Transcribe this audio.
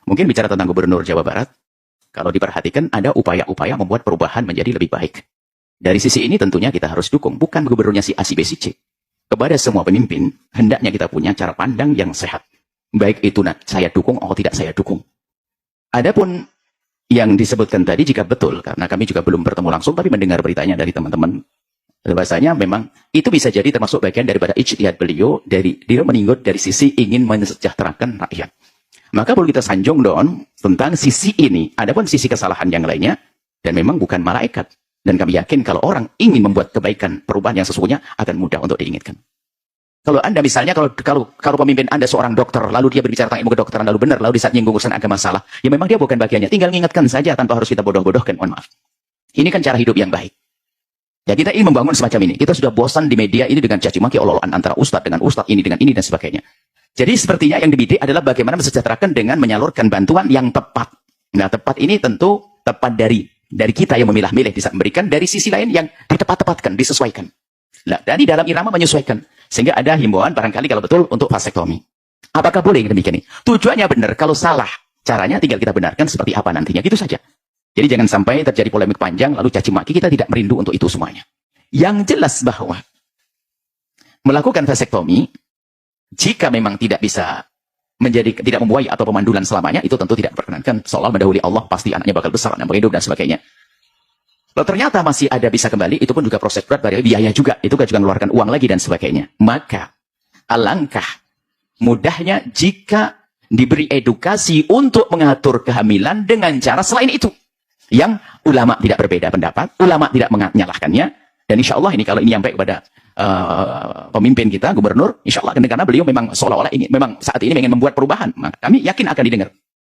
Mungkin bicara tentang Gubernur Jawa Barat, kalau diperhatikan ada upaya-upaya membuat perubahan menjadi lebih baik. Dari sisi ini tentunya kita harus dukung, bukan gubernurnya si A, si B, si C. Kepada semua pemimpin, hendaknya kita punya cara pandang yang sehat. Baik itu saya dukung atau tidak saya dukung. Adapun yang disebutkan tadi jika betul, karena kami juga belum bertemu langsung, tapi mendengar beritanya dari teman-teman, bahasanya memang itu bisa jadi termasuk bagian daripada ijtihad beliau, dia meninggut dari sisi ingin mensejahterakan rakyat. Maka perlu kita sanjung dong tentang sisi ini. Adapun sisi kesalahan yang lainnya, dan memang bukan malaikat. Dan kami yakin kalau orang ingin membuat kebaikan, perubahan yang sesungguhnya akan mudah untuk diinginkan. Kalau Anda misalnya, kalau pemimpin Anda seorang dokter, lalu dia berbicara tentang ilmu kedokteran, lalu benar, lalu di saat nyinggung urusan agama salah, ya memang dia bukan bagiannya. Tinggal mengingatkan saja tanpa harus kita bodoh-bodohkan, mohon maaf. Ini kan cara hidup yang baik. Ya kita ingin membangun semacam ini. Kita sudah bosan di media ini dengan caci maki olok-olokan antara ustadz dengan ustadz ini dengan ini dan sebagainya. Jadi sepertinya yang dibidik adalah bagaimana mensejahterakan dengan menyalurkan bantuan yang tepat. Nah tepat ini tentu tepat dari kita yang memilah-milih bisa memberikan, dari sisi lain yang ditepat-tepatkan, disesuaikan. Nah, dari dalam irama menyesuaikan. Sehingga ada himbauan barangkali kalau betul untuk vasektomi. Apakah boleh demikian ini? Tujuannya benar, kalau salah caranya tinggal kita benarkan seperti apa nantinya, gitu saja. Jadi jangan sampai terjadi polemik panjang lalu caci maki, kita tidak merindu untuk itu semuanya. Yang jelas bahwa melakukan vasektomi jika memang tidak bisa tidak membuai atau pemandulan selamanya, itu tentu tidak diperkenankan. Seolah mendahului Allah, pasti anaknya bakal besar, anak hidup dan sebagainya. Kalau ternyata masih ada bisa kembali, itu pun juga proses berat, biaya juga. Itu kan juga mengeluarkan uang lagi dan sebagainya. Maka alangkah mudahnya jika diberi edukasi untuk mengatur kehamilan dengan cara selain itu. Yang ulama tidak berbeda pendapat, ulama tidak menyalahkannya. Dan insya Allah ini kalau ini sampai kepada pemimpin kita, gubernur, insya Allah karena beliau memang seolah-olah ingin, memang saat ini ingin membuat perubahan, maka kami yakin akan didengar.